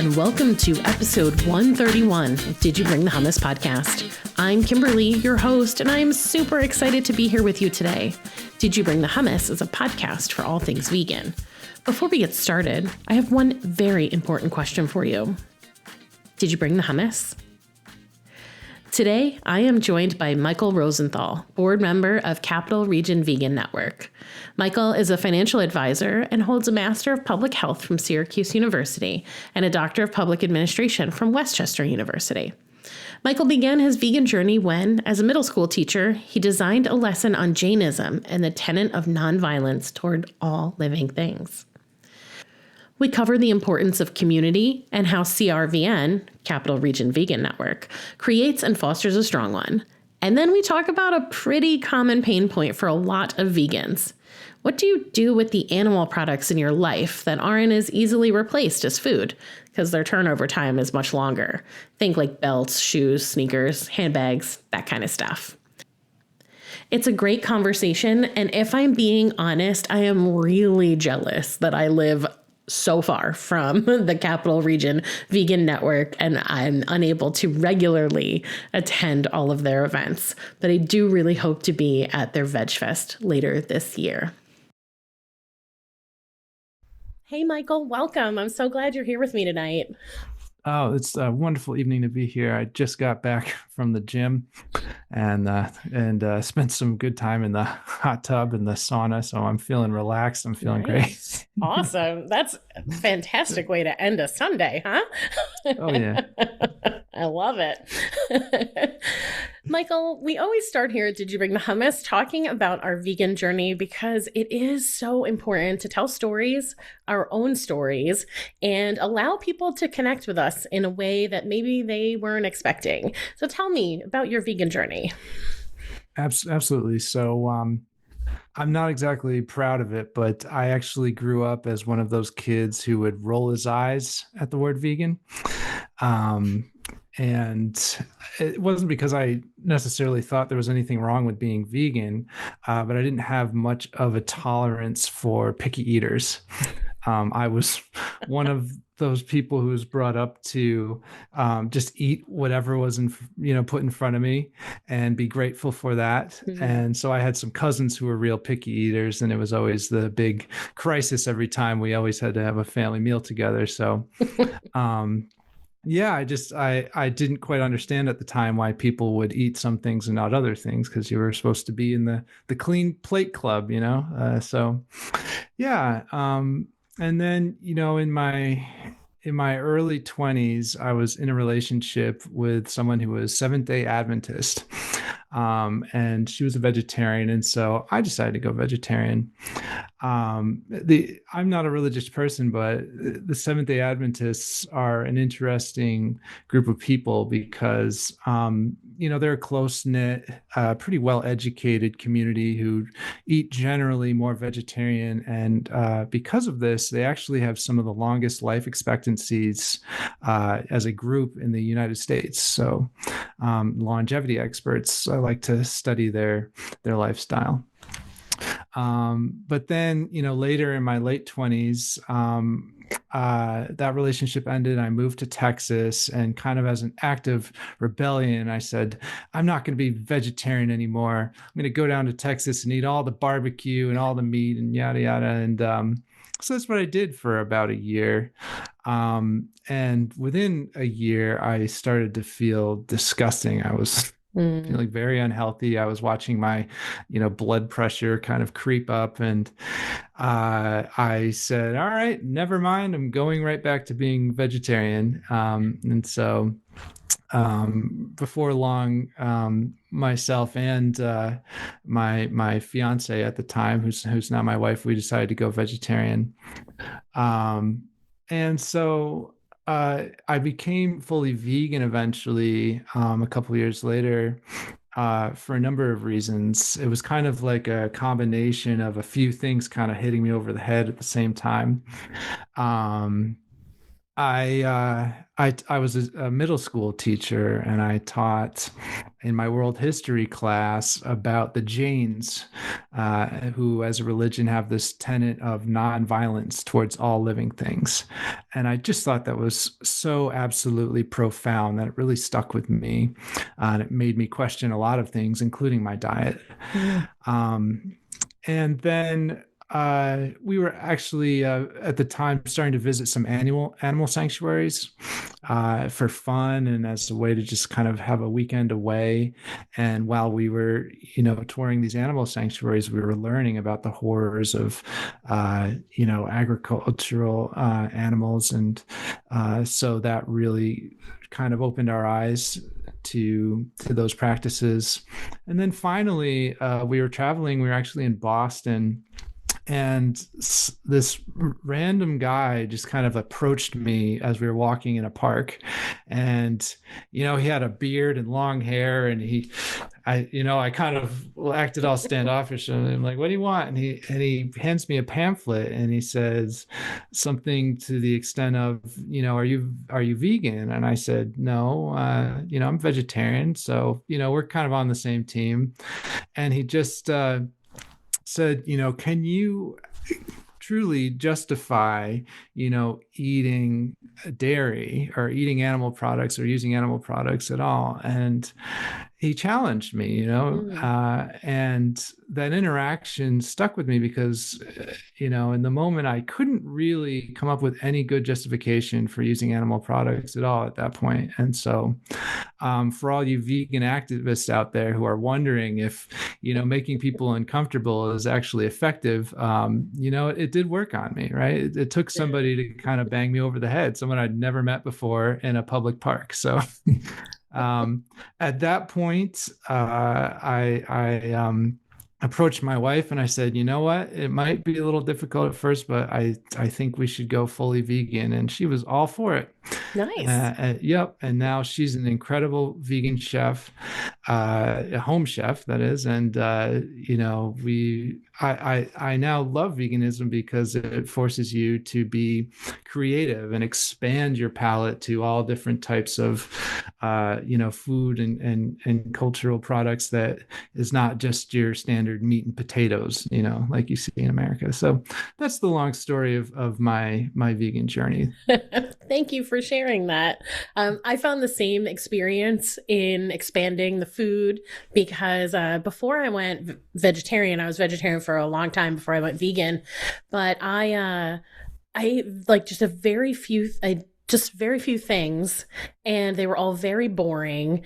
and welcome to episode 131 of Did You Bring the Hummus podcast. I'm Kimberly, your host, and I'm super excited to be here with you today. Did You Bring the Hummus is a podcast for all things vegan. Before we get started, I have one very important question for you. Did you bring the hummus? Today, I am joined by Michael Rosenthal, board member of Capital Region Vegan Network. Michael is a financial advisor and holds a Master of Public Health from Syracuse University and a Doctor of Public Administration from Westchester University. Michael began his vegan journey when, as a middle school teacher, he designed a lesson on Jainism and the tenet of nonviolence toward all living things. We cover the importance of community and how CRVN, Capital Region Vegan Network, creates and fosters a strong one. And then we talk about a pretty common pain point for a lot of vegans. What do you do with the animal products in your life that aren't as easily replaced as food because their turnover time is much longer? Think like belts, shoes, sneakers, handbags, that kind of stuff. It's a great conversation, and if I'm being honest, I am really jealous that I live so far from the Capital Region Vegan Network, and I'm unable to regularly attend all of their events. But I do really hope to be at their Veg Fest later this year. Hey, Michael, welcome. I'm so glad you're here with me tonight. Oh, it's a wonderful evening to be here. I just got back from the gym and spent some good time in the hot tub and the sauna. So I'm feeling relaxed. I'm feeling great. Awesome. That's a fantastic way to end a Sunday, huh? Oh, yeah. I love it. Michael, we always start here at Did You Bring the Hummus talking about our vegan journey because it is so important to tell stories, our own stories, and allow people to connect with us in a way that maybe they weren't expecting. So tell me about your vegan journey. Absolutely. So I'm not exactly proud of it, but I actually grew up as one of those kids who would roll his eyes at the word vegan. And it wasn't because I necessarily thought there was anything wrong with being vegan, but I didn't have much of a tolerance for picky eaters. I was one of those people who was brought up to just eat whatever was put in front of me and be grateful for that. Mm-hmm. And so I had some cousins who were real picky eaters, and it was always the big crisis every time we always had to have a family meal together. So yeah, I didn't quite understand at the time why people would eat some things and not other things, because you were supposed to be in the clean plate club, so yeah. And then, in my early 20s, I was in a relationship with someone who was Seventh-day Adventist. And she was a vegetarian. And so I decided to go vegetarian. I'm not a religious person, but the Seventh-day Adventists are an interesting group of people because, they're a close-knit, pretty well-educated community who eat generally more vegetarian. And because of this, they actually have some of the longest life expectancies as a group in the United States. So longevity experts like to study their lifestyle. But then, later in my late 20s, that relationship ended. I moved to Texas, and kind of as an act of rebellion, I said, I'm not going to be vegetarian anymore. I'm going to go down to Texas and eat all the barbecue and all the meat and yada, yada. And so that's what I did for about a year. And within a year, I started to feel disgusting. I was feeling very unhealthy. I was watching my, blood pressure kind of creep up, and I said, all right, never mind. I'm going right back to being vegetarian. And so before long, myself and my fiance at the time, who's now my wife, we decided to go vegetarian. And so I became fully vegan eventually, a couple of years later, for a number of reasons. It was kind of like a combination of a few things kind of hitting me over the head at the same time. I was a middle school teacher, and I taught in my world history class about the Jains, who, as a religion, have this tenet of nonviolence towards all living things. And I just thought that was so absolutely profound that it really stuck with me, and it made me question a lot of things, including my diet. Mm. Um, and then we were actually at the time starting to visit some animal sanctuaries for fun and as a way to just kind of have a weekend away. And while we were, touring these animal sanctuaries, we were learning about the horrors of, agricultural animals, and so that really kind of opened our eyes to those practices. And then finally, we were traveling. We were actually in Boston, and this random guy just kind of approached me as we were walking in a park. And he had a beard and long hair, and I kind of acted all standoffish, and I'm like, what do you want? And he hands me a pamphlet, and he says something to the extent of, are you vegan? And I said, no, I'm vegetarian, so we're kind of on the same team. And he just said, can you truly justify, eating dairy or eating animal products or using animal products at all? And he challenged me, and that interaction stuck with me because, in the moment, I couldn't really come up with any good justification for using animal products at all at that point. And so, for all you vegan activists out there who are wondering if, making people uncomfortable is actually effective, it did work on me, right? It took somebody to kind of bang me over the head, someone I'd never met before in a public park. So, at that point, I approached my wife and I said, you know what? It might be a little difficult at first, but I think we should go fully vegan. And she was all for it. Nice. Yep. And now she's an incredible vegan chef, a home chef, that is. And, I now love veganism because it forces you to be creative and expand your palate to all different types of, food and cultural products that is not just your standard meat and potatoes, like you see in America. So that's the long story of my vegan journey. Thank you for sharing that. I found the same experience in expanding the food because before I went vegetarian, I was vegetarian for a long time before I went vegan, but I like just very few things, and they were all very boring.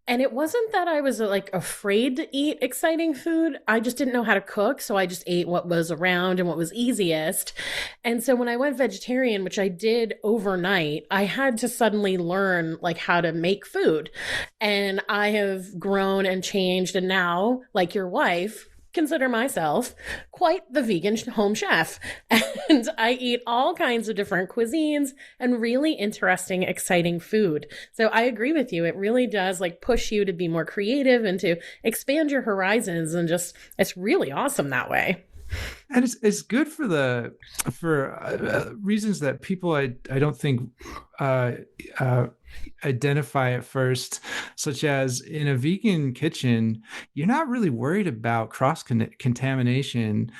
And it wasn't that I was like afraid to eat exciting food. I just didn't know how to cook. So I just ate what was around and what was easiest. And so when I went vegetarian, which I did overnight, I had to suddenly learn like how to make food. And I have grown and changed. And now, like your wife, consider myself quite the vegan home chef. And I eat all kinds of different cuisines and really interesting, exciting food. So I agree with you. It really does like push you to be more creative and to expand your horizons, and just, it's really awesome that way. And it's good for reasons that people I don't think identify at first, such as in a vegan kitchen, you're not really worried about cross contamination,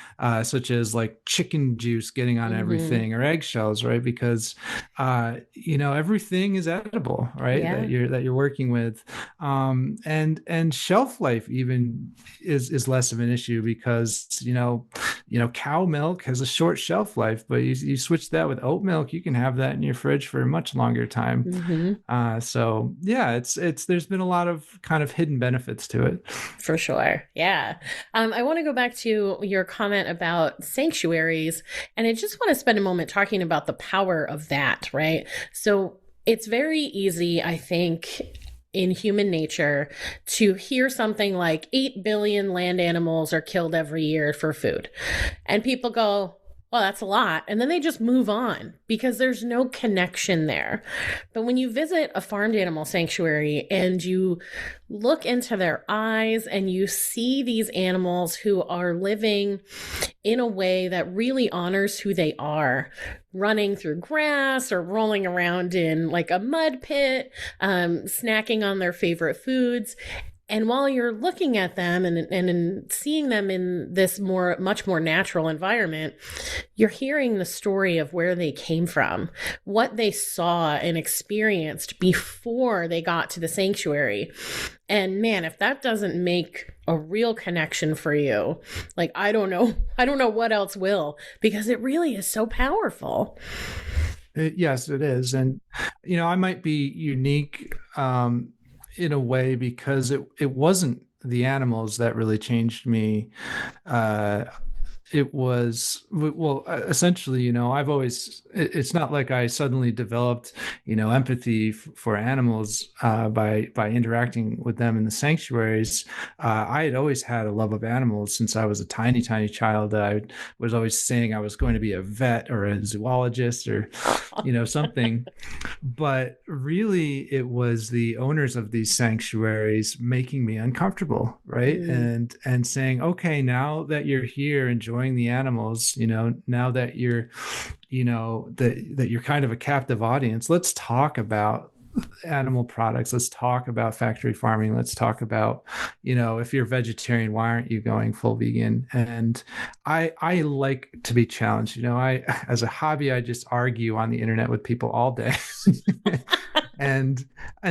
such as like chicken juice getting on everything or eggshells, right? Because everything is edible, right? Yeah. That you're working with, and shelf life even is less of an issue because cow milk has a short shelf life, but you switch that with oat milk, you can have that in your fridge for a much longer time. So yeah, it's there's been a lot of kind of hidden benefits to it. For sure. Yeah. I want to go back to your comment about sanctuaries, and I just want to spend a moment talking about the power of that, right? So it's very easy, I think, in human nature to hear something like 8 billion land animals are killed every year for food. And people go, well, that's a lot. And then they just move on because there's no connection there. But when you visit a farmed animal sanctuary and you look into their eyes and you see these animals who are living in a way that really honors who they are, running through grass or rolling around in like a mud pit, snacking on their favorite foods. And while you're looking at them and seeing them in this much more natural environment, you're hearing the story of where they came from, what they saw and experienced before they got to the sanctuary. And man, if that doesn't make a real connection for you, like, I don't know what else will, because it really is so powerful. Yes, it is. And, I might be unique in a way because it wasn't the animals that really changed me. It was, well, essentially, I've always, it's not like I suddenly developed, empathy for animals by interacting with them in the sanctuaries. I had always had a love of animals since I was a tiny, tiny child. I was always saying I was going to be a vet or a zoologist or, something. But really, it was the owners of these sanctuaries making me uncomfortable, right? And saying, okay, now that you're here enjoying the animals, now that you're, that you're kind of a captive audience, let's talk about animal products. Let's talk about factory farming. Let's talk about, if you're vegetarian, why aren't you going full vegan? And I like to be challenged. As a hobby, I just argue on the internet with people all day. and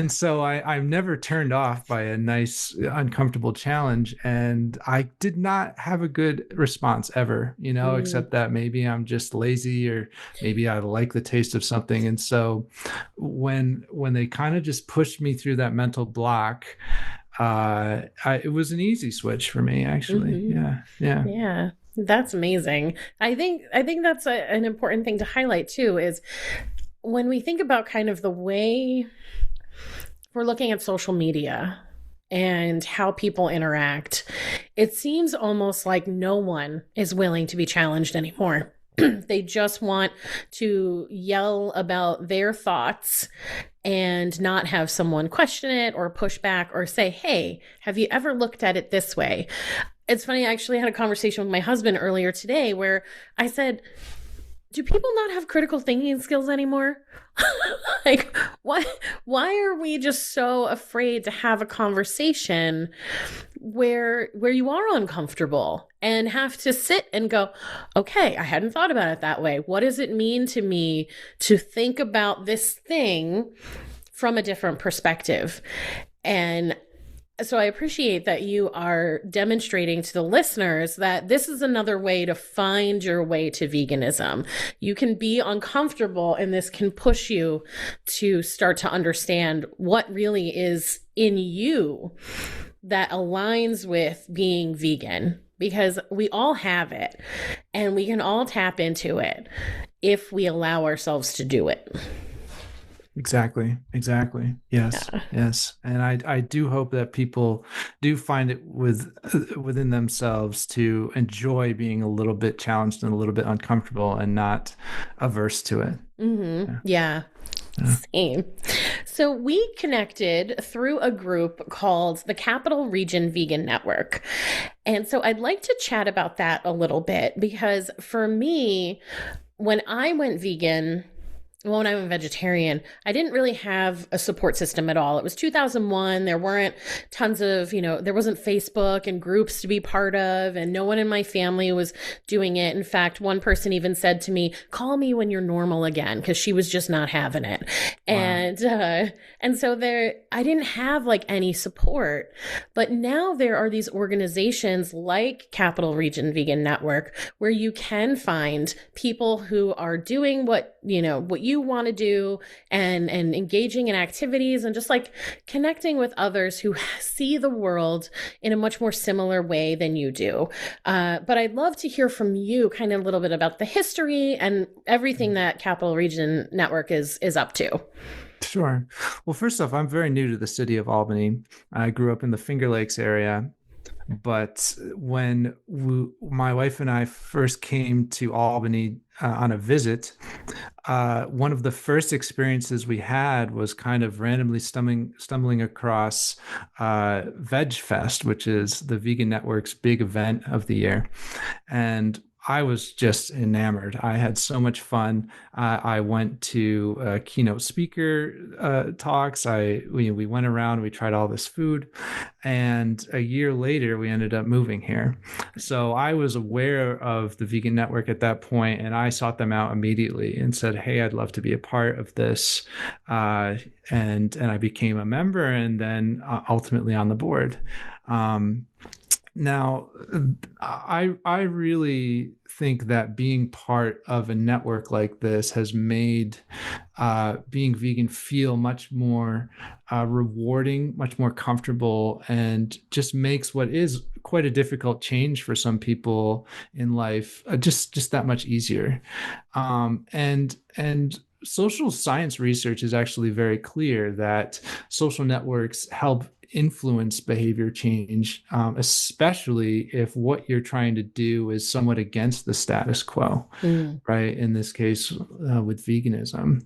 so I'm never turned off by a nice uncomfortable challenge, and I did not have a good response ever, except that maybe I'm just lazy or maybe I like the taste of something. And so when they kind of just pushed me through that mental block, it was an easy switch for me, actually. Yeah, that's amazing. I think that's an important thing to highlight too, is when we think about kind of the way we're looking at social media and how people interact, it seems almost like no one is willing to be challenged anymore. They just want to yell about their thoughts and not have someone question it or push back or say, hey, have you ever looked at it this way? It's funny, I actually had a conversation with my husband earlier today where I said, do people not have critical thinking skills anymore? Like, why are we just so afraid to have a conversation where you are uncomfortable and have to sit and go, okay, I hadn't thought about it that way. What does it mean to me to think about this thing from a different perspective? And so I appreciate that you are demonstrating to the listeners that this is another way to find your way to veganism. You can be uncomfortable, and this can push you to start to understand what really is in you that aligns with being vegan, because we all have it and we can all tap into it if we allow ourselves to do it. Exactly. Yes. Yeah. Yes. And I do hope that people do find it within themselves to enjoy being a little bit challenged and a little bit uncomfortable and not averse to it. Mm-hmm. Yeah. Same. So we connected through a group called the Capital Region Vegan Network. And so I'd like to chat about that a little bit, because for me, when I went vegan, well, when I went vegetarian, I didn't really have a support system at all. It was 2001. There weren't tons of, there wasn't Facebook and groups to be part of, and no one in my family was doing it. In fact, one person even said to me, call me when you're normal again, because she was just not having it. Wow. And so I didn't have like any support. But now there are these organizations like Capital Region Vegan Network, where you can find people who are doing what you want to do, and engaging in activities and just like connecting with others who see the world in a much more similar way than you do. But I'd love to hear from you kind of a little bit about the history and everything that Capital Region Network is up to. Sure. Well, first off, I'm very new to the city of Albany. I grew up in the Finger Lakes area. But when my wife and I first came to Albany on a visit, one of the first experiences we had was kind of randomly stumbling across Veg Fest, which is the Vegan Network's big event of the year. And I was just enamored. I had so much fun. I went to keynote speaker talks. We went around. We tried all this food, and a year later, we ended up moving here. So I was aware of the Vegan Network at that point, and I sought them out immediately and said, "Hey, I'd love to be a part of this." And I became a member, and then ultimately on the board. Now, I really think that being part of a network like this has made being vegan feel much more rewarding, much more comfortable, and just makes what is quite a difficult change for some people in life just that much easier. And social science research is actually very clear that social networks help influence behavior change, especially if what you're trying to do is somewhat against the status quo, right? In this case, with veganism,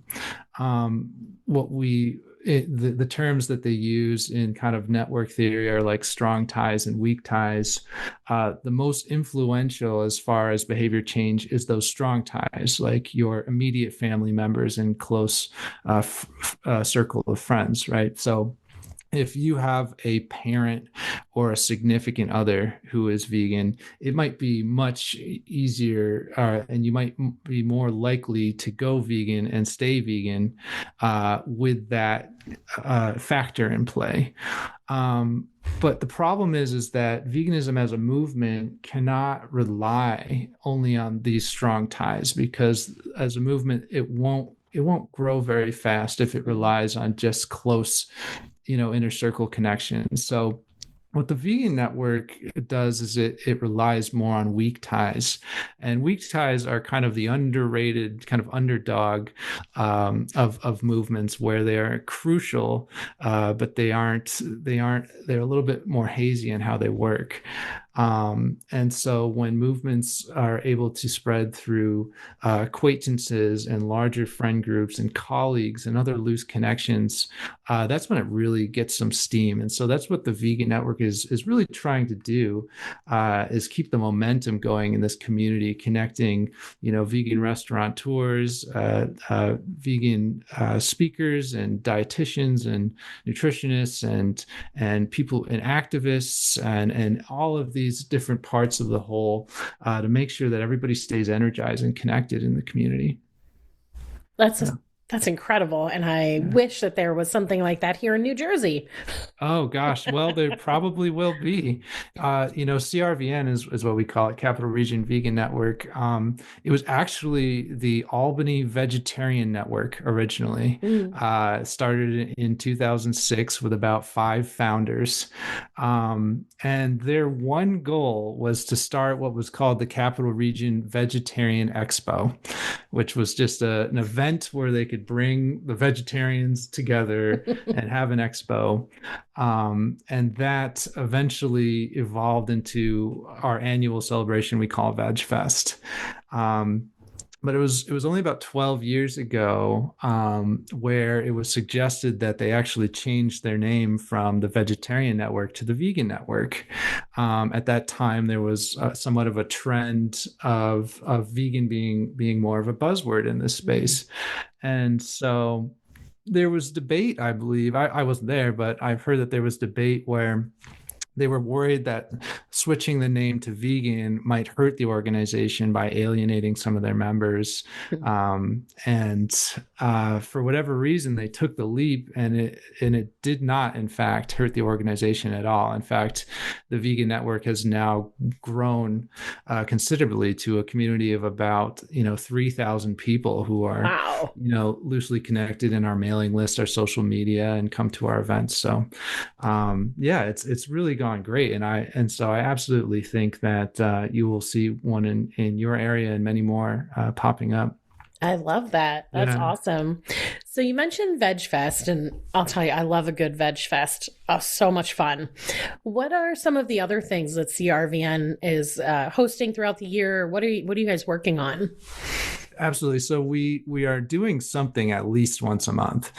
the terms that they use in kind of network theory are like strong ties and weak ties. The most influential as far as behavior change is those strong ties, like your immediate family members and close circle of friends, right? So if you have a parent or a significant other who is vegan, it might be much easier, and you might be more likely to go vegan and stay vegan with that factor in play. But the problem is that veganism as a movement cannot rely only on these strong ties, because as a movement, it won't grow very fast if it relies on just close inner circle connections. So what the vegan network does is it relies more on weak ties, and weak ties are kind of the underrated kind of underdog of movements, where they are crucial, but they're a little bit more hazy in how they work. And so when movements are able to spread through acquaintances and larger friend groups and colleagues and other loose connections, that's when it really gets some steam. And so that's what the vegan network is really trying to do, is keep the momentum going in this community, connecting, vegan restaurateurs, vegan speakers and dietitians and nutritionists and people and activists and all of these different parts of the whole, to make sure that everybody stays energized and connected in the community. That's incredible. And I wish that there was something like that here in New Jersey. Oh, gosh. Well, there probably will be. CRVN is what we call it, Capital Region Vegan Network. It was actually the Albany Vegetarian Network originally. Started in 2006 with about 5 founders. And their one goal was to start what was called the Capital Region Vegetarian Expo, which was just an event where they could bring the vegetarians together and have an expo. And that eventually evolved into our annual celebration we call Veg Fest. But it was only about 12 years ago where it was suggested that they actually changed their name from the Vegetarian Network to the Vegan Network. At that time, there was somewhat of a trend of vegan being more of a buzzword in this space. And so there was debate, I believe. I wasn't there, but I've heard that there was debate where they were worried that switching the name to vegan might hurt the organization by alienating some of their members. And for whatever reason, they took the leap, and it did not, in fact, hurt the organization at all. In fact, the Vegan Network has now grown considerably to a community of about 3,000 people who are loosely connected in our mailing list, our social media, and come to our events. So it's really gone great, and so I absolutely think that you will see one in your area and many more popping up. I love that. That's awesome. So you mentioned Veg Fest, and I'll tell you, I love a good Veg Fest. So much fun. What are some of the other things that CRVN is hosting throughout the year? What are you guys working on? Absolutely. So we are doing something at least once a month.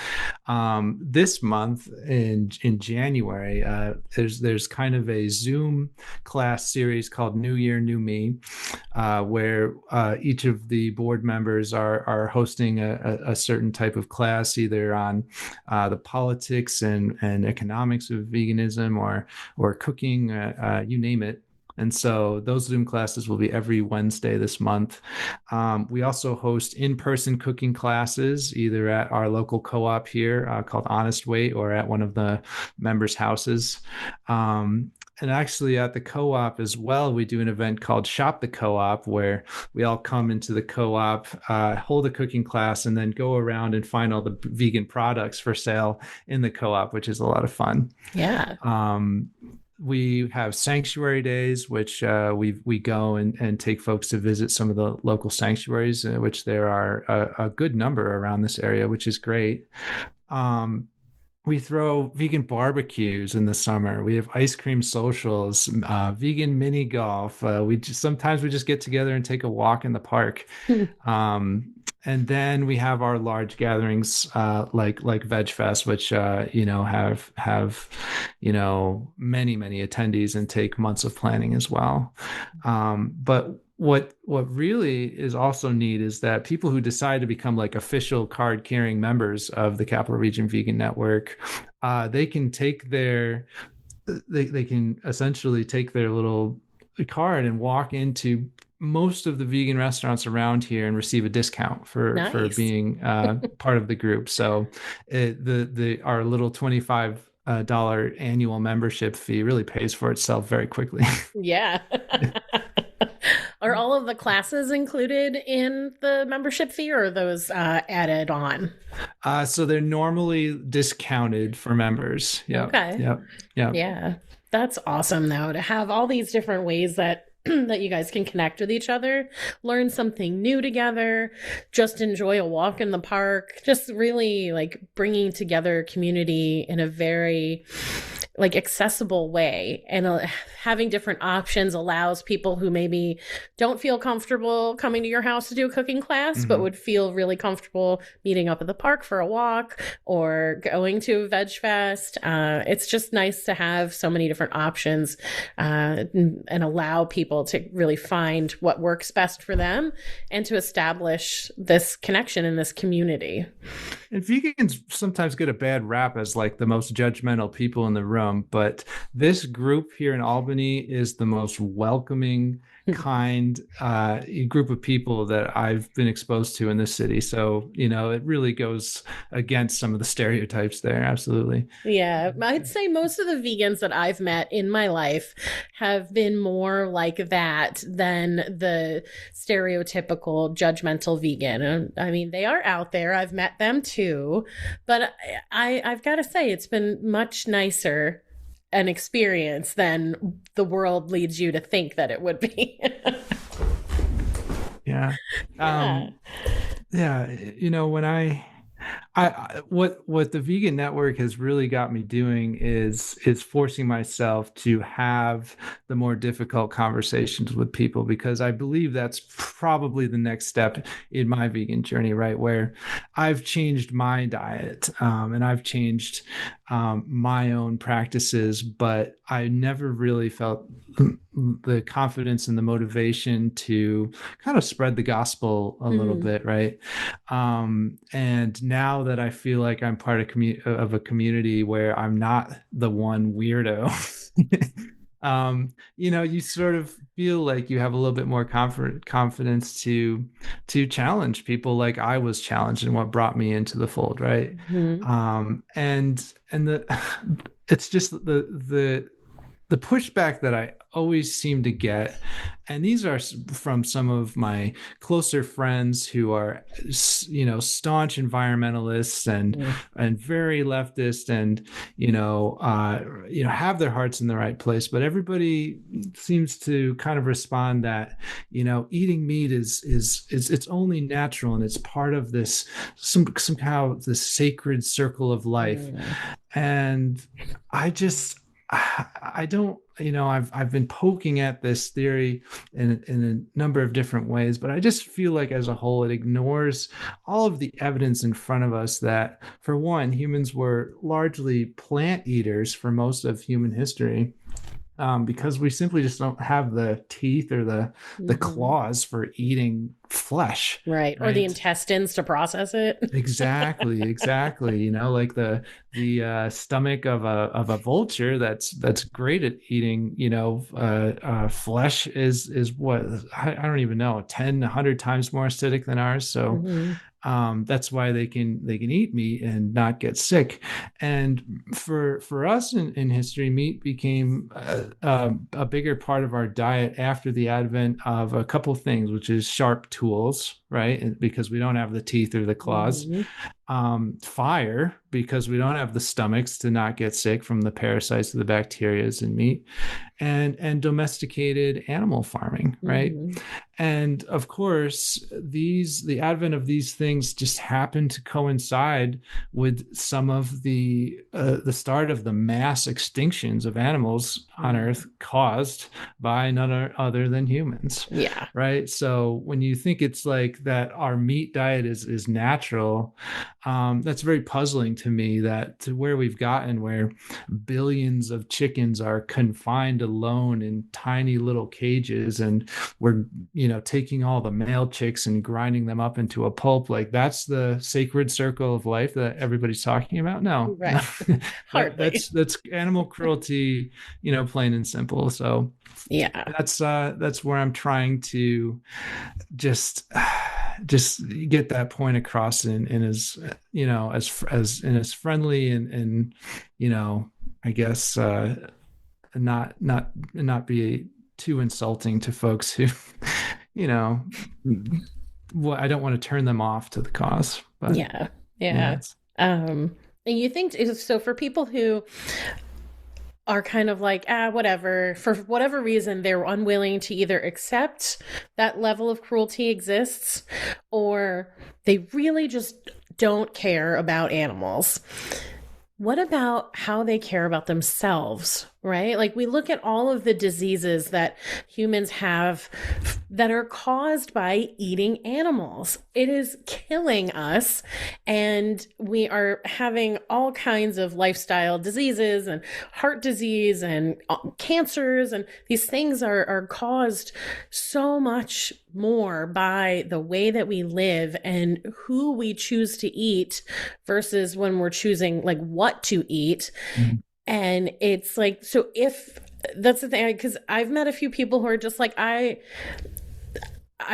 This month in January, there's kind of a Zoom class series called New Year, New Me, where each of the board members are hosting a certain type of class, either on the politics and economics of veganism or cooking, you name it. And so those Zoom classes will be every Wednesday this month. We also host in-person cooking classes, either at our local co-op here called Honest Weight or at one of the members' houses. And actually at the co-op as well, we do an event called Shop the Co-op, where we all come into the co-op, hold a cooking class, and then go around and find all the vegan products for sale in the co-op, which is a lot of fun. Yeah. We have sanctuary days, which we go and take folks to visit some of the local sanctuaries, which there are a good number around this area, which is great. We throw vegan barbecues in the summer. We have ice cream socials, vegan mini golf. Sometimes we just get together and take a walk in the park. And then we have our large gatherings like Veg Fest, which have many attendees and take months of planning as well. But what really is also neat is that people who decide to become like official card carrying members of the Capital Region Vegan Network, they can essentially take their little card and walk into most of the vegan restaurants around here and receive a discount for being part of the group. So our little $25 annual membership fee really pays for itself very quickly. Yeah. Are all of the classes included in the membership fee, or are those added on? So they're normally discounted for members. Yeah. Okay. Yep. Yeah. Yeah. That's awesome, though, to have all these different ways that that you guys can connect with each other, learn something new together, just enjoy a walk in the park, just really like bringing together community in a very like accessible way. And having different options allows people who maybe don't feel comfortable coming to your house to do a cooking class, but would feel really comfortable meeting up at the park for a walk or going to a Veg Fest. It's just nice to have so many different options and allow people to really find what works best for them and to establish this connection in this community. And vegans sometimes get a bad rap as like the most judgmental people in the room, but this group here in Albany is the most welcoming, kind group of people that I've been exposed to in this city. So, it really goes against some of the stereotypes there. Absolutely. Yeah, I'd say most of the vegans that I've met in my life have been more like that than the stereotypical judgmental vegan. I mean, they are out there. I've met them too, but I've got to say it's been much nicer an experience than the world leads you to think that it would be. Yeah. When what the Vegan Network has really got me doing is forcing myself to have the more difficult conversations with people, because I believe that's probably the next step in my vegan journey, right? Where I've changed my diet and I've changed my own practices, but I never really felt the confidence and the motivation to kind of spread the gospel a little bit, right? And now that I feel like I'm part of a community where I'm not the one weirdo, you sort of feel like you have a little bit more confidence to challenge people like I was challenged and what brought me into the fold, right? It's just the pushback that I always seem to get, and these are from some of my closer friends who are, staunch environmentalists and very leftist and, have their hearts in the right place. But everybody seems to kind of respond that, eating meat is it's only natural and it's part of this somehow this sacred circle of life. And I don't, I've been poking at this theory in a number of different ways, but I just feel like as a whole, it ignores all of the evidence in front of us that, for one, humans were largely plant eaters for most of human history. Because we simply just don't have the teeth or the claws for eating flesh, Right. Or the intestines to process it. Exactly. Like the stomach of a vulture that's great at eating, flesh is what, I don't even know, 10, 100 times more acidic than ours. So that's why they can eat meat and not get sick. And for us in history, meat became a bigger part of our diet after the advent of a couple of things, which is sharp tools, right? Because we don't have the teeth or the claws. Fire, because we don't have the stomachs to not get sick from the parasites of the bacterias in meat, and domesticated animal farming, right? And of course, the advent of these things just happened to coincide with some of the start of the mass extinctions of animals on Earth caused by none other than humans. Yeah. Right. So when you think it's like that, our meat diet is natural. That's very puzzling to me, that to where we've gotten, where billions of chickens are confined alone in tiny little cages, and we're taking all the male chicks and grinding them up into a pulp. Like, that's the sacred circle of life that everybody's talking about. No, right. Hardly. That's animal cruelty, plain and simple. So yeah, that's where I'm trying to just get that point across in as as in as friendly and I guess not be too insulting to folks who well, I don't want to turn them off to the cause. But yeah. And you think so for people who are kind of like, whatever, for whatever reason, they're unwilling to either accept that level of cruelty exists, or they really just don't care about animals. What about how they care about themselves, right? Like, we look at all of the diseases that humans have that are caused by eating animals. It is killing us, and we are having all kinds of lifestyle diseases and heart disease and cancers, and these things are caused so much more by the way that we live and who we choose to eat versus when we're choosing like what to eat. And it's like, so if that's the thing, because I've met a few people who are just like, I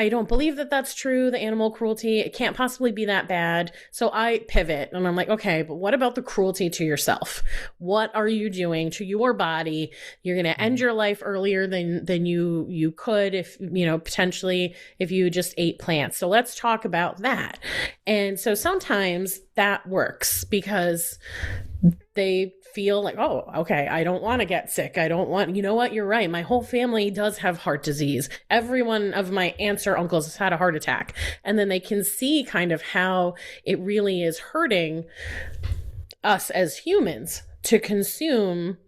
don't believe that that's true. The animal cruelty, it can't possibly be that bad. So I pivot and I'm like, okay, but what about the cruelty to yourself? What are you doing to your body? You're going to end your life earlier than you could if, potentially if you just ate plants. So let's talk about that. And so sometimes that works because they feel like, oh, okay, I don't want to get sick. I don't want, what? You're right. My whole family does have heart disease. Every one of my aunts or uncles has had a heart attack. And then they can see kind of how it really is hurting us as humans to consume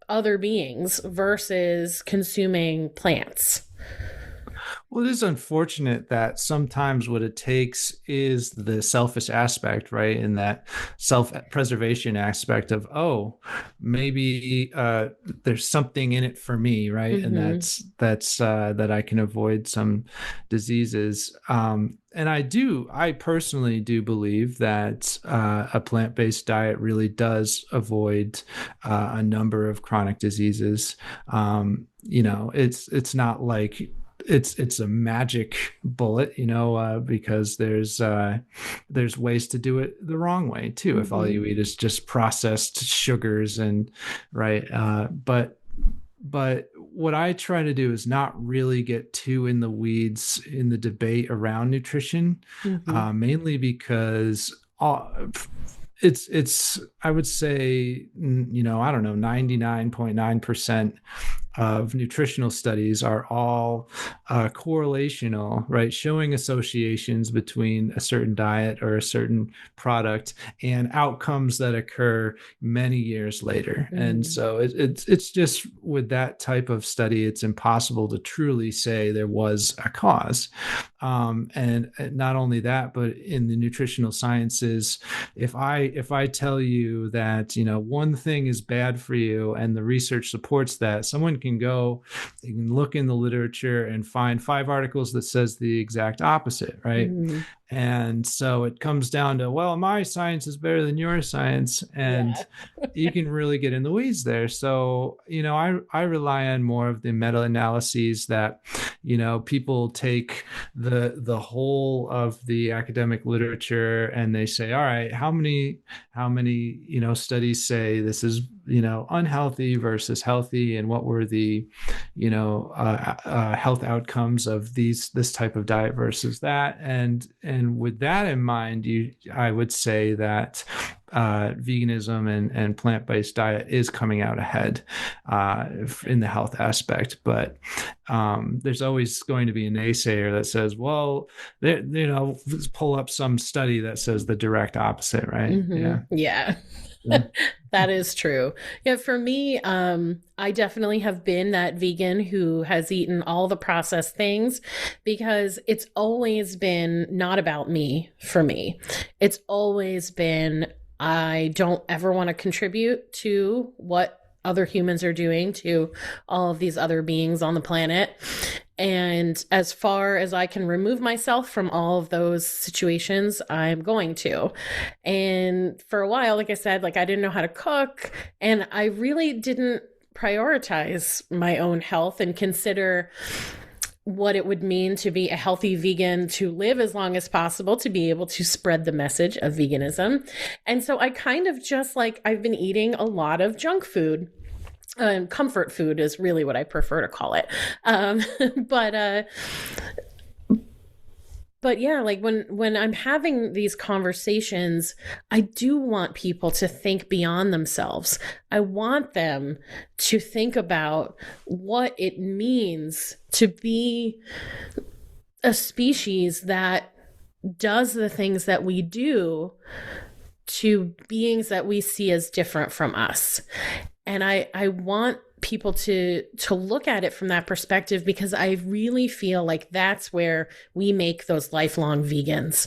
other beings versus consuming plants. Well, it is unfortunate that sometimes what it takes is the selfish aspect, right? In that self-preservation aspect of, oh, maybe there's something in it for me, right? And that's that I can avoid some diseases. And I personally do believe that a plant-based diet really does avoid a number of chronic diseases. It's not like it's a magic bullet, because there's ways to do it the wrong way too. If all you eat is just processed sugars and right. But what I try to do is not really get too in the weeds in the debate around nutrition, mainly because it's I would say, I don't know, 99.9% of nutritional studies are all correlational, right? Showing associations between a certain diet or a certain product and outcomes that occur many years later. And Mm. so it's just with that type of study, it's impossible to truly say there was a cause. And not only that, but in the nutritional sciences, if I tell you that one thing is bad for you and the research supports that, someone can go, they can look in the literature and find 5 articles that says the exact opposite, right? Mm. And so it comes down to, well, my science is better than your science, Yeah. and you can really get in the weeds there. So I rely on more of the meta analyses that people take the whole of the academic literature and they say, all right, how many studies say this is unhealthy versus healthy, and what were the health outcomes of this type of diet versus that, and with that in mind, I would say that veganism and plant-based diet is coming out ahead in the health aspect. But there's always going to be a naysayer that says, well, let's pull up some study that says the direct opposite, right? Hmm. Yeah. Yeah. Yeah. That is true. Yeah, for me, I definitely have been that vegan who has eaten all the processed things because it's always been not about me for me. It's always been, I don't ever want to contribute to what other humans are doing to all of these other beings on the planet. And as far as I can remove myself from all of those situations, I'm going to. And for a while, like I said, like I didn't know how to cook, and I really didn't prioritize my own health and consider what it would mean to be a healthy vegan, to live as long as possible, to be able to spread the message of veganism. And so I kind of just like, I've been eating a lot of junk food. Comfort food is really what I prefer to call it. Um, but but yeah, like when I'm having these conversations, I do want people to think beyond themselves. I want them to think about what it means to be a species that does the things that we do to beings that we see as different from us. And I want people to look at it from that perspective, because I really feel like that's where we make those lifelong vegans.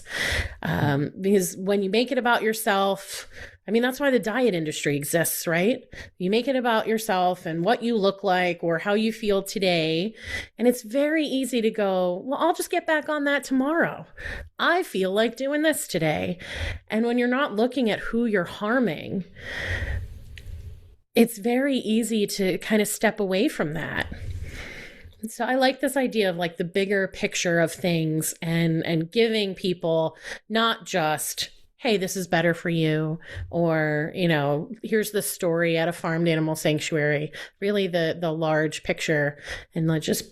Because when you make it about yourself, I mean, that's why the diet industry exists, right? You make it about yourself and what you look like or how you feel today. And it's very easy to go, well, I'll just get back on that tomorrow. I feel like doing this today. And when you're not looking at who you're harming, it's very easy to kind of step away from that. So I like this idea of like the bigger picture of things, and giving people not just, hey, this is better for you, or, here's the story at a farmed animal sanctuary, really the large picture, and like just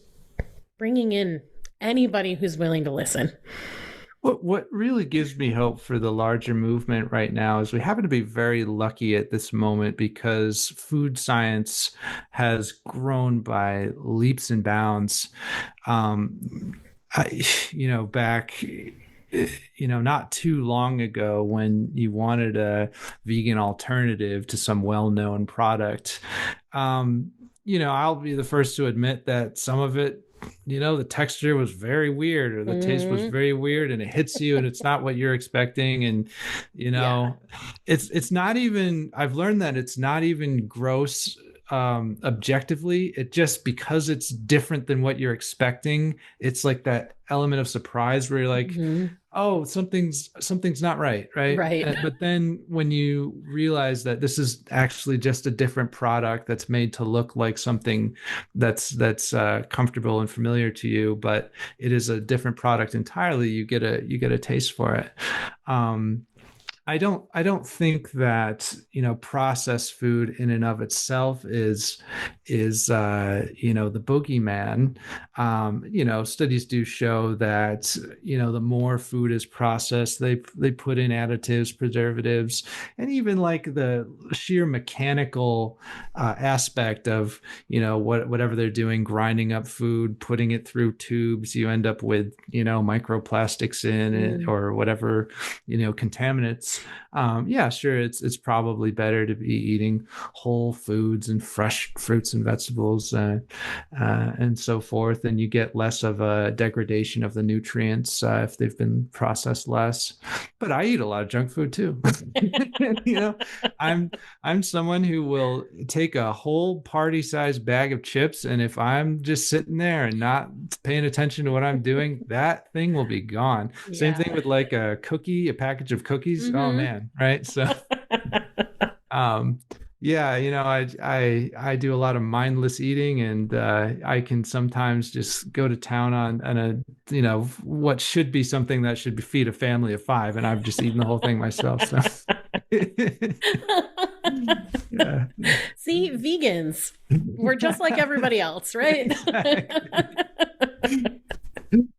bringing in anybody who's willing to listen. What really gives me hope for the larger movement right now is we happen to be very lucky at this moment because food science has grown by leaps and bounds. Back, not too long ago, when you wanted a vegan alternative to some well-known product, I'll be the first to admit that some of it, the texture was very weird, or the taste was very weird, and it hits you and it's not what you're expecting. And, Yeah. it's not even, I've learned that it's not even gross objectively. It just, because it's different than what you're expecting, it's like that element of surprise where you're like, Mm-hmm. oh, something's not right, right? Right. But then when you realize that this is actually just a different product that's made to look like something that's comfortable and familiar to you, but it is a different product entirely, you get a taste for it. I don't think that, processed food in and of itself is the boogeyman. Studies do show that, the more food is processed, they put in additives, preservatives, and even like the sheer mechanical aspect of, whatever they're doing, grinding up food, putting it through tubes, you end up with, microplastics in it or whatever, contaminants. Yeah, sure, it's probably better to be eating whole foods and fresh fruits and vegetables and so forth, and you get less of a degradation of the nutrients if they've been processed less. But I eat a lot of junk food too. you know, I'm someone who will take a whole party-sized bag of chips, and if I'm just sitting there and not paying attention to what I'm doing, that thing will be gone. Yeah. Same thing with like a package of cookies. Oh man, right? So um yeah, I do a lot of mindless eating, and I can sometimes just go to town on a what should be something that should feed a family of five, and I've just eaten the whole thing myself. So yeah. See, vegans, we're just like everybody else, right? Exactly.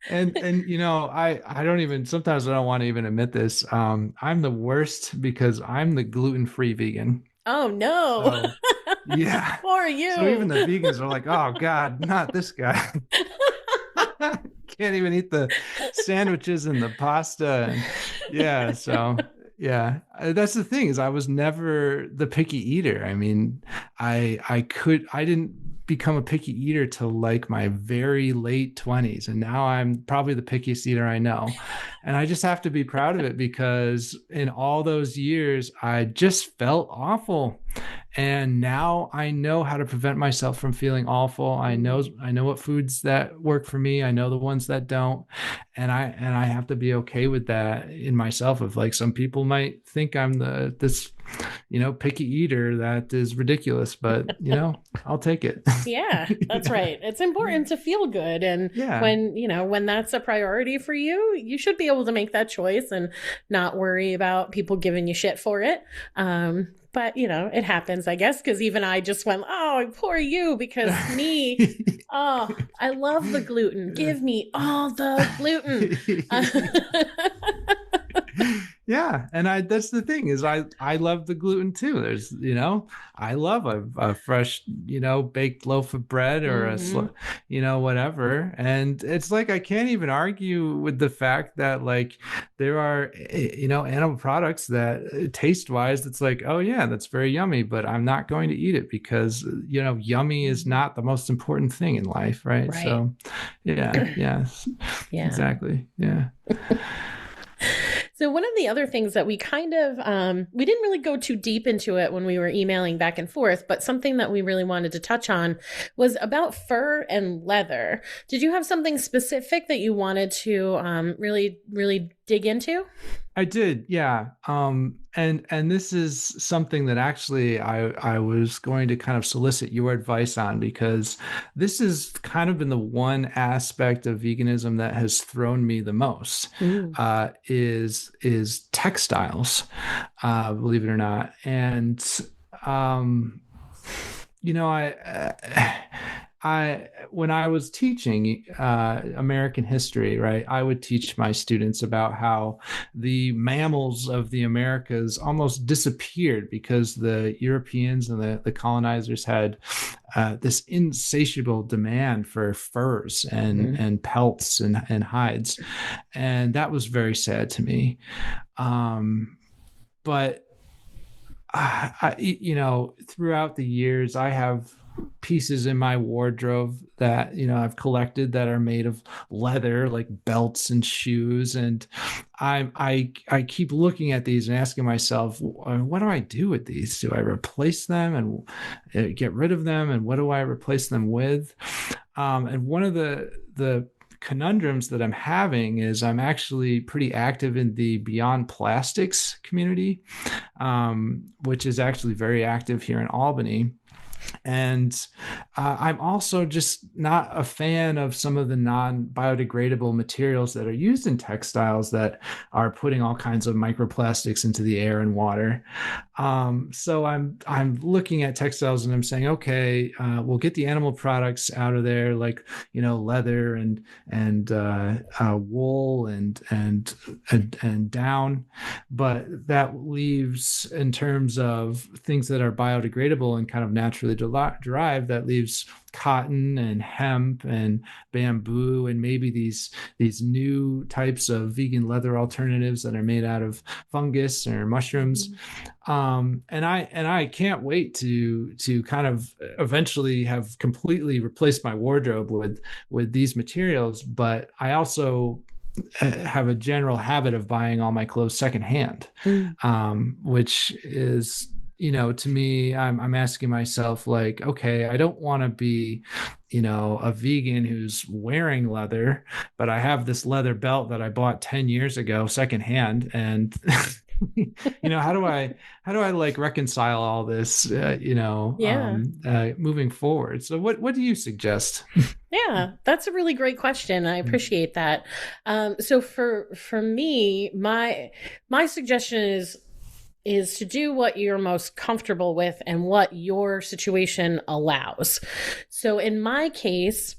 And I don't even, sometimes I don't want to even admit this. I'm the worst because I'm the gluten-free vegan. Oh no. So, yeah. Poor you. So even the vegans are like, oh God, not this guy. Can't even eat the sandwiches and the pasta. And yeah. So yeah, that's the thing, is I was never the picky eater. I mean, I didn't become a picky eater till like my very late 20s, and now I'm probably the pickiest eater I know. And I just have to be proud of it, because in all those years I just felt awful, and now I know how to prevent myself from feeling awful. I know what foods that work for me, I know the ones that don't, and I have to be okay with that in myself. Of like, some people might think I'm this picky eater that is ridiculous, but I'll take it. Yeah, that's right. It's important to feel good, and Yeah. when that's a priority for you, you should be able to make that choice and not worry about people giving you shit for it. But it happens, I guess, because even I just went, oh, poor you, because me, oh, I love the gluten. Give me all the gluten. Yeah, and that's the thing, is I love the gluten too. There's I love a fresh baked loaf of bread, or whatever, and it's like I can't even argue with the fact that like there are animal products that taste wise, it's like, oh yeah, that's very yummy, but I'm not going to eat it, because yummy is not the most important thing in life, right? So yeah, exactly, yeah. So one of the other things that we kind of, we didn't really go too deep into it when we were emailing back and forth, but something that we really wanted to touch on was about fur and leather. Did you have something specific that you wanted to really, really dig into? I did, yeah. And this is something that actually I was going to kind of solicit your advice on, because this has kind of been the one aspect of veganism that has thrown me the most, is textiles, believe it or not. And I when I was teaching American history, right, I would teach my students about how the mammals of the Americas almost disappeared because the Europeans and the colonizers had this insatiable demand for furs and pelts and hides, and that was very sad to me. But throughout the years, I have pieces in my wardrobe that I've collected that are made of leather, like belts and shoes, and I keep looking at these and asking myself, what do I do with these? Do I replace them and get rid of them, and what do I replace them with? And one of the conundrums that I'm having is I'm actually pretty active in the Beyond Plastics community, which is actually very active here in Albany. And I'm also just not a fan of some of the non-biodegradable materials that are used in textiles that are putting all kinds of microplastics into the air and water. So I'm looking at textiles and I'm saying, okay, we'll get the animal products out of there, like leather and wool and down, but that leaves, in terms of things that are biodegradable and kind of naturally derived, that leaves cotton and hemp and bamboo and maybe these new types of vegan leather alternatives that are made out of fungus or mushrooms. And I can't wait to kind of eventually have completely replaced my wardrobe with these materials, but I also have a general habit of buying all my clothes secondhand, which is, to me, I'm asking myself, like, okay, I don't want to be, a vegan who's wearing leather, but I have this leather belt that I bought 10 years ago secondhand. And, how do I like reconcile all this, moving forward? So what do you suggest? Yeah, that's a really great question. I appreciate that. So for me, my suggestion is to do what you're most comfortable with and what your situation allows. So in my case,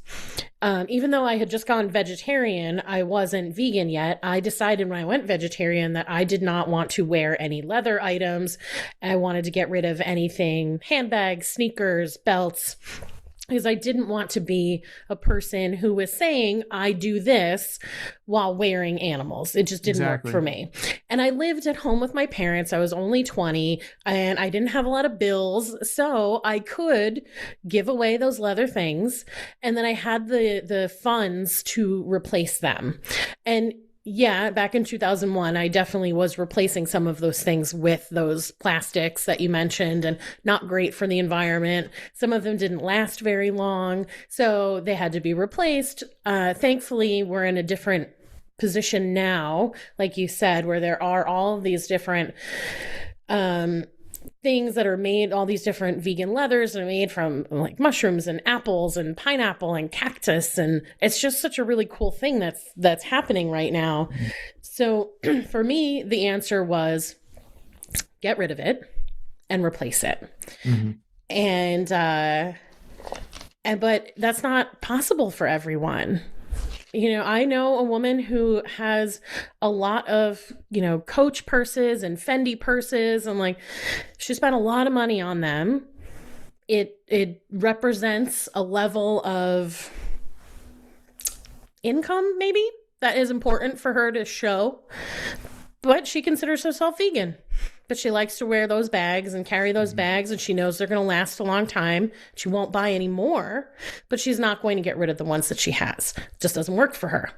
even though I had just gone vegetarian, I wasn't vegan yet. I decided when I went vegetarian that I did not want to wear any leather items. I wanted to get rid of anything, handbags, sneakers, belts, because I didn't want to be a person who was saying, I do this while wearing animals. It just didn't work for me. And I lived at home with my parents. I was only 20 and I didn't have a lot of bills. So I could give away those leather things. And then I had the funds to replace them. And yeah, back in 2001, I definitely was replacing some of those things with those plastics that you mentioned, and not great for the environment. Some of them didn't last very long, so they had to be replaced. Thankfully, we're in a different position now, like you said, where there are all of these different things that are made, all these different vegan leathers that are made from like mushrooms and apples and pineapple and cactus. And it's just such a really cool thing that's happening right now. So for me, the answer was get rid of it and replace it. And but that's not possible for everyone. I know a woman who has a lot of, Coach purses and Fendi purses, and like, she spent a lot of money on them. It represents a level of income, maybe, that is important for her to show, but she considers herself vegan. But she likes to wear those bags and carry those bags, and she knows they're going to last a long time. She won't buy any more, but she's not going to get rid of the ones that she has. It just doesn't work for her.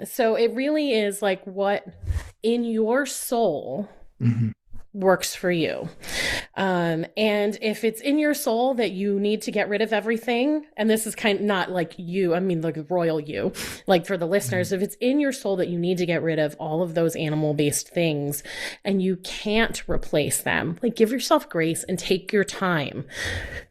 So it really is like what in your soul works for you. And if it's in your soul that you need to get rid of everything, and this is kind of not like you, I mean, like royal you, like for the listeners, if it's in your soul that you need to get rid of all of those animal-based things and you can't replace them, like give yourself grace and take your time.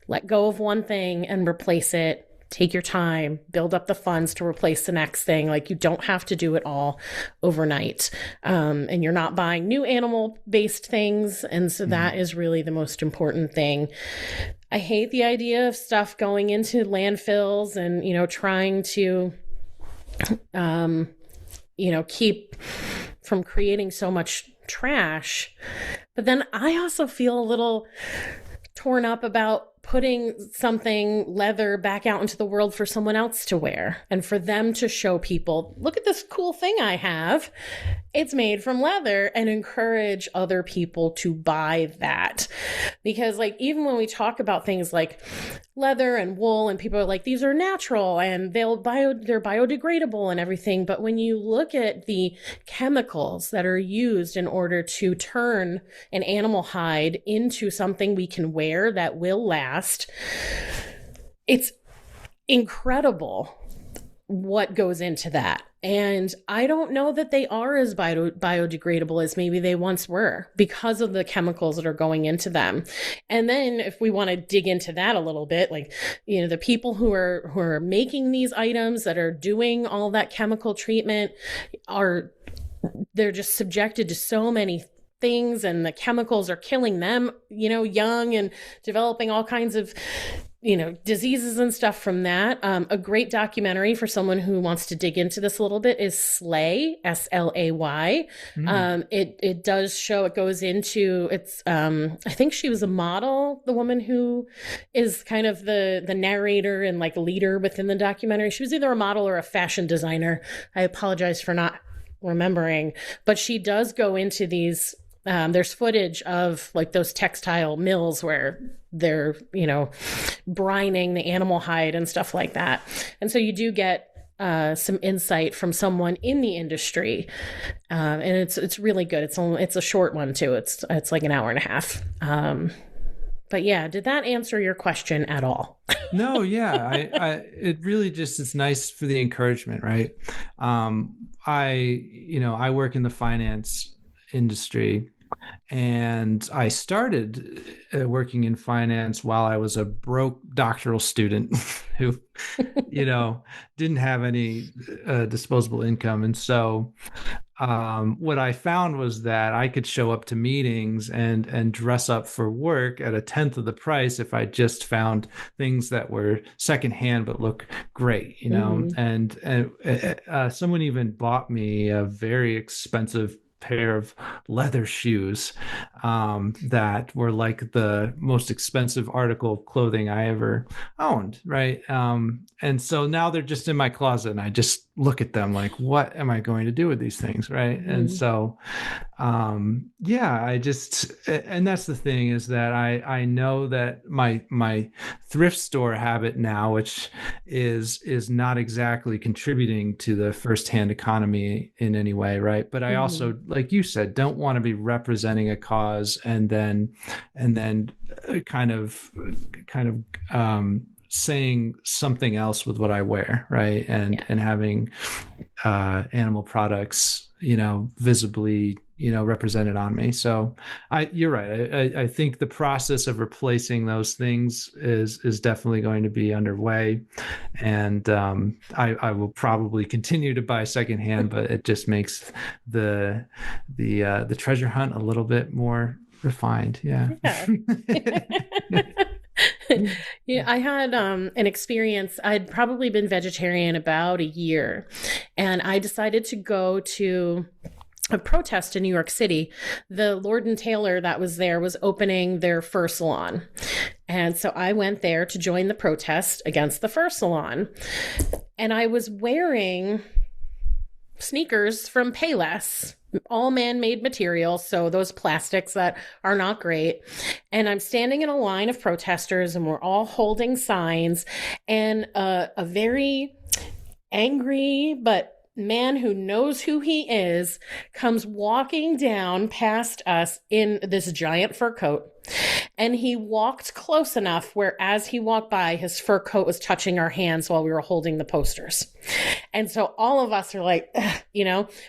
Let go of one thing and replace it. Take your time, build up the funds to replace the next thing. Like, you don't have to do it all overnight. And you're not buying new animal-based things. And so that is really the most important thing. I hate the idea of stuff going into landfills and, trying to, keep from creating so much trash. But then I also feel a little torn up about putting something leather back out into the world for someone else to wear and for them to show people, look at this cool thing I have. It's made from leather, and encourage other people to buy that. Because like, even when we talk about things like leather and wool, and people are like, these are natural and they're biodegradable and everything. But when you look at the chemicals that are used in order to turn an animal hide into something we can wear that will last, it's incredible. what goes into that. And I don't know that they are as biodegradable as maybe they once were because of the chemicals that are going into them. And then if we want to dig into that a little bit, like, the people who are making these items that are doing all that chemical treatment they're just subjected to so many things, and the chemicals are killing them, young, and developing all kinds of diseases and stuff from that. A great documentary for someone who wants to dig into this a little bit is Slay, Slay. It does show, it goes into, it's, I think she was a model, the woman who is kind of the narrator and like leader within the documentary. She was either a model or a fashion designer. I apologize for not remembering, but she does go into these, there's footage of like those textile mills where they're, brining the animal hide and stuff like that. And so you do get some insight from someone in the industry. And it's really good. It's a short one too. It's like an hour and a half. But yeah, did that answer your question at all? No, yeah. It really just, it's nice for the encouragement, right? I work in the finance industry, and I started working in finance while I was a broke doctoral student who, didn't have any disposable income. And so what I found was that I could show up to meetings and dress up for work at 1/10 of the price if I just found things that were secondhand but look great, And someone even bought me a very expensive pair of leather shoes that were like the most expensive article of clothing I ever owned, right? And so now they're just in my closet, and I just look at them like, what am I going to do with these things, right? And so and that's the thing, is that I know that my thrift store habit now, which is not exactly contributing to the firsthand economy in any way, right? But I also, like you said, don't want to be representing a cause and then kind of saying something else with what I wear, right? And having animal products, visibly, represented on me. So you're right. I think the process of replacing those things is definitely going to be underway. And I will probably continue to buy secondhand, but it just makes the treasure hunt a little bit more refined. Yeah. Yeah, I had an experience. I'd probably been vegetarian about a year, and I decided to go to a protest in New York City. The Lord & Taylor that was there was opening their fur salon. And so I went there to join the protest against the fur salon. And I was wearing sneakers from Payless, all man-made material, so those plastics that are not great. And I'm standing in a line of protesters, and we're all holding signs, and a very angry but man who knows who he is comes walking down past us in this giant fur coat. And he walked close enough where as he walked by, his fur coat was touching our hands while we were holding the posters. And so all of us are like,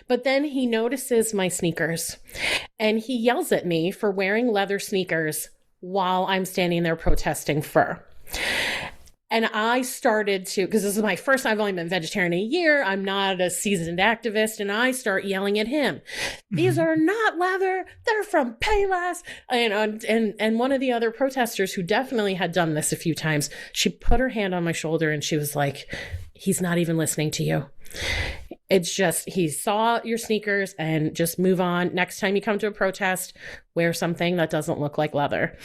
but then he notices my sneakers, and he yells at me for wearing leather sneakers while I'm standing there protesting fur. And I started to, because this is my first time, I've only been vegetarian a year. I'm not a seasoned activist. And I start yelling at him. These are not leather. They're from Payless. And one of the other protesters who definitely had done this a few times, she put her hand on my shoulder and she was like, he's not even listening to you. It's just, he saw your sneakers and just move on. Next time you come to a protest, wear something that doesn't look like leather.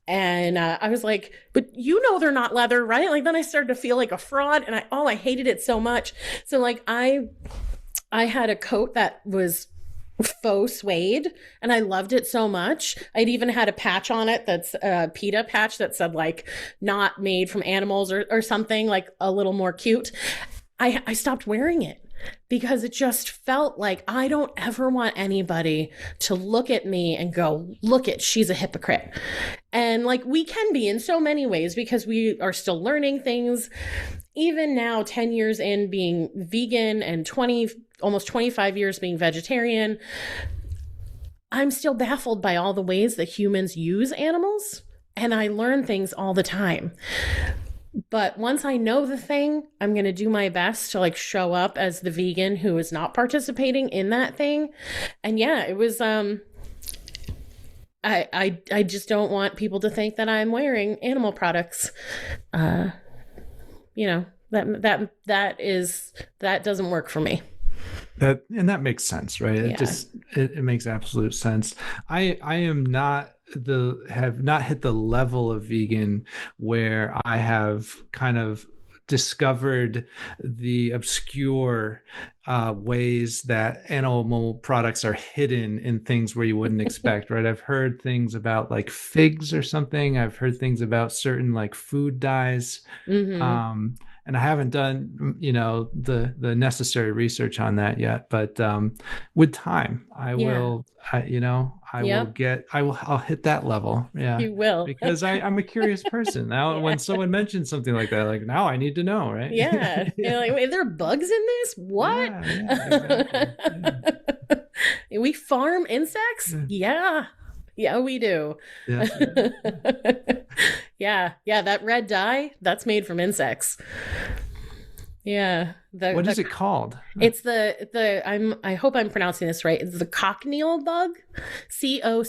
And I was like, but they're not leather, right? Like, then I started to feel like a fraud, and I hated it so much. So like I had a coat that was faux suede, and I loved it so much. I'd even had a patch on it that's a PETA patch that said like not made from animals or something, like a little more cute. I stopped wearing it. because it just felt like I don't ever want anybody to look at me and go, look at, she's a hypocrite. And like we can be in so many ways because we are still learning things. Even now, 10 years in being vegan and almost 25 years being vegetarian, I'm still baffled by all the ways that humans use animals. And I learn things all the time. But once I know the thing, I'm going to do my best to like show up as the vegan who is not participating in that thing. And yeah, it was, I just don't want people to think that I'm wearing animal products. You know, that doesn't work for me. That makes sense, right? Yeah. It makes absolute sense. I am not have not hit the level of vegan where I have kind of discovered the obscure ways that animal products are hidden in things where you wouldn't expect, right? I've heard things about like figs or something. I've heard things about certain like food dyes. Mm-hmm. And I haven't done, the necessary research on that yet, but with time, I'll hit that level. Yeah. You will. Because I'm a curious person. Now, when someone mentions something like that, like now I need to know, right? Yeah. You're like, wait, there are bugs in this? What? Exactly. We farm insects? Yeah. Yeah, we do. Yes. Yeah. That red dye, that's made from insects. Yeah. What is it called? It's I hope I'm pronouncing this right. It's the cochineal bug. COCHINEAL,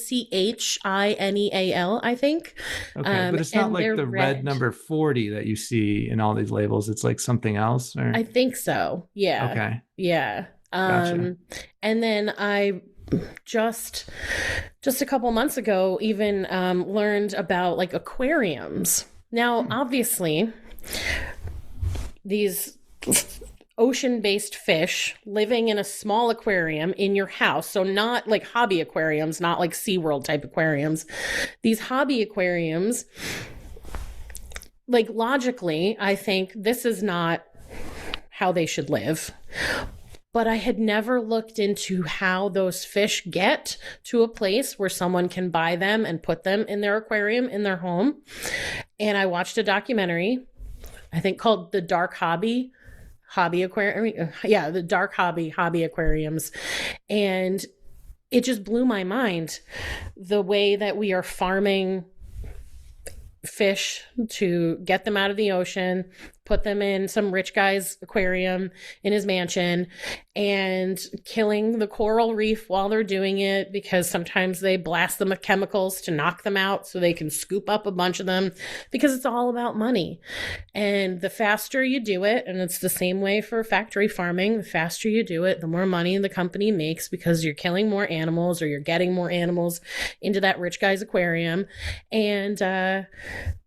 I think. Okay, but it's not like the red number 40 that you see in all these labels. It's like something else, or? I think so. Yeah. Okay. Yeah. Gotcha. And then I just a couple months ago even learned about like aquariums. Now, obviously, these ocean-based fish living in a small aquarium in your house, so not like hobby aquariums, not like SeaWorld type aquariums. These hobby aquariums, like logically, I think this is not how they should live. But I had never looked into how those fish get to a place where someone can buy them and put them in their aquarium in their home. And I watched a documentary, I think called The Dark Hobby Aquarium. Yeah, The Dark Hobby Aquariums. And it just blew my mind the way that we are farming fish to get them out of the ocean, put them in some rich guy's aquarium in his mansion, and killing the coral reef while they're doing it because sometimes they blast them with chemicals to knock them out so they can scoop up a bunch of them because it's all about money. And the faster you do it, and it's the same way for factory farming, the faster you do it, the more money the company makes because you're killing more animals or you're getting more animals into that rich guy's aquarium. And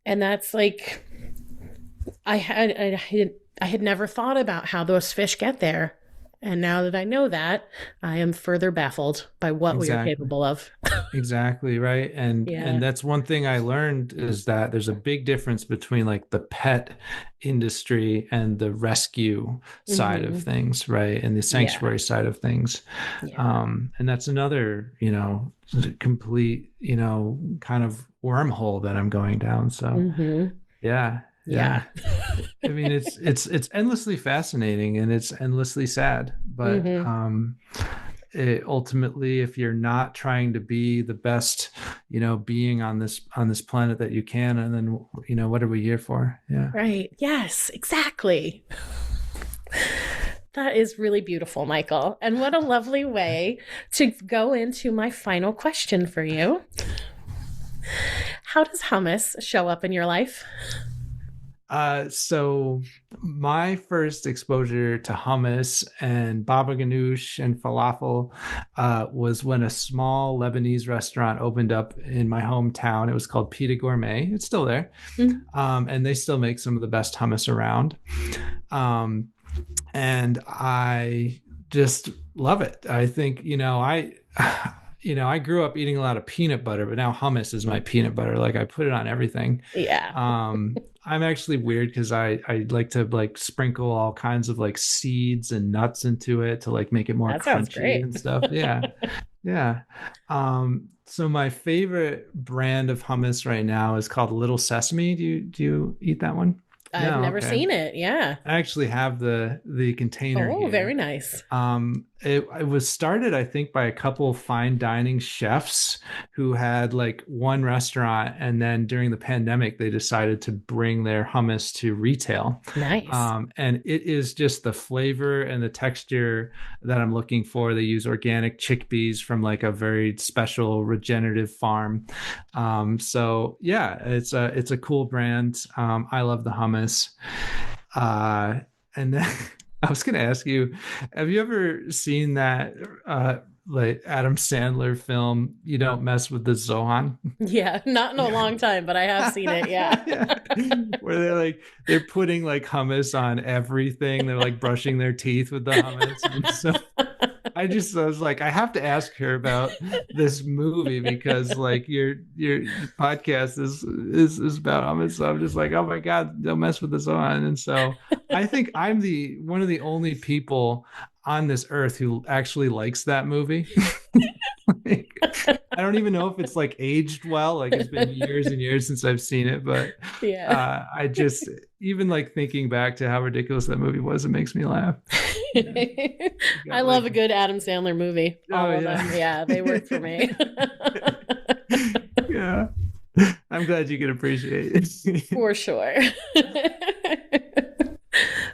that's like, I had never thought about how those fish get there. And now that I know that, I am further baffled by what we are capable of. Exactly, right. And that's one thing I learned is that there's a big difference between like the pet industry and the rescue side of things, right? And the sanctuary side of things. Yeah. And that's another, complete, kind of wormhole that I'm going down. So yeah. I mean, it's endlessly fascinating and it's endlessly sad, but ultimately, if you're not trying to be the best, being on this planet that you can, and then what are we here for? Yeah. Right. Yes, exactly. That is really beautiful, Michael. And what a lovely way to go into my final question for you. How does hummus show up in your life? So my first exposure to hummus and baba ganoush and falafel was when a small Lebanese restaurant opened up in my hometown. It was called Pita Gourmet. It's still there. And they still make some of the best hummus around. And I just love it. I think, I grew up eating a lot of peanut butter, but now hummus is my peanut butter. Like I put it on everything. Yeah. I'm actually weird because I like to like sprinkle all kinds of like seeds and nuts into it to like make it more That sounds crunchy great. and stuff. Yeah. Yeah. So my favorite brand of hummus right now is called Little Sesame. Do you eat that one? I've No, never okay. seen it. Yeah. I actually have the container Oh, very here. nice. It was started, I think, by a couple fine dining chefs who had like one restaurant, and then during the pandemic, they decided to bring their hummus to retail. Nice. And it is just the flavor and the texture that I'm looking for. They use organic chickpeas from like a very special regenerative farm. So yeah, it's a cool brand. I love the hummus. And then I was going to ask you, have you ever seen that like Adam Sandler film, You Don't Mess with the Zohan? Yeah, not in a long time, but I have seen it. Yeah. Yeah. Where they're putting like hummus on everything. They're like brushing their teeth with the hummus. And so I was like, I have to ask her about this movie because like your podcast is about hummus. So I'm just like, oh my God, don't mess with this on. And so I think I'm the one of the only people on this earth who actually likes that movie. Like, I don't even know if it's like aged well. Like it's been years and years since I've seen it, but Yeah. I just even like thinking back to how ridiculous that movie was, it makes me laugh. I Got love a like, good Adam Sandler movie. All oh of yeah, them. Yeah, they work for me. yeah. I'm glad you can appreciate it. For sure.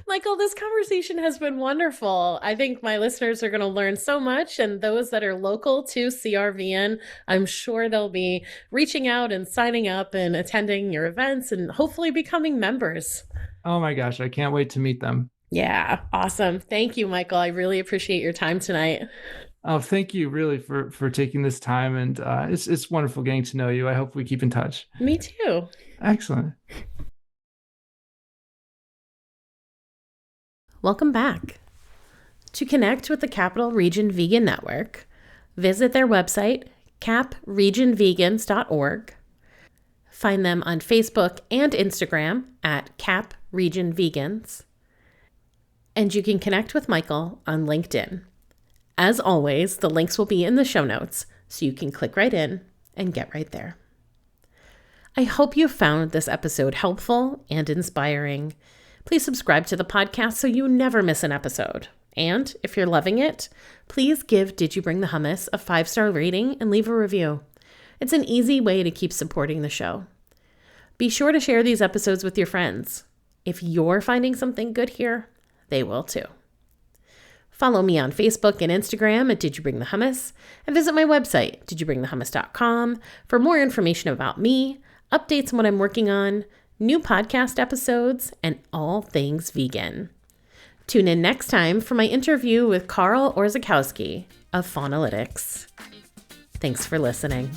Michael, this conversation has been wonderful. I think my listeners are going to learn so much, and those that are local to CRVN, I'm sure they'll be reaching out and signing up and attending your events and hopefully becoming members. Oh my gosh, I can't wait to meet them. Yeah, awesome. Thank you, Michael. I really appreciate your time tonight. Oh, thank you really for taking this time, and it's wonderful getting to know you. I hope we keep in touch. Me too. Excellent. Welcome back. To connect with the Capital Region Vegan Network, visit their website, capregionvegans.org. Find them on Facebook and Instagram at Cap Region Vegans. And you can connect with Michael on LinkedIn. As always, the links will be in the show notes, so you can click right in and get right there. I hope you found this episode helpful and inspiring. Please subscribe to the podcast so you never miss an episode. And if you're loving it, please give Did You Bring the Hummus a 5-star rating and leave a review. It's an easy way to keep supporting the show. Be sure to share these episodes with your friends. If you're finding something good here, they will too. Follow me on Facebook and Instagram at Did You Bring the Hummus, and visit my website, didyouBringTheHummus.com, for more information about me, updates on what I'm working on, new podcast episodes, and all things vegan. Tune in next time for my interview with Carl Orzakowski of Faunalytics. Thanks for listening.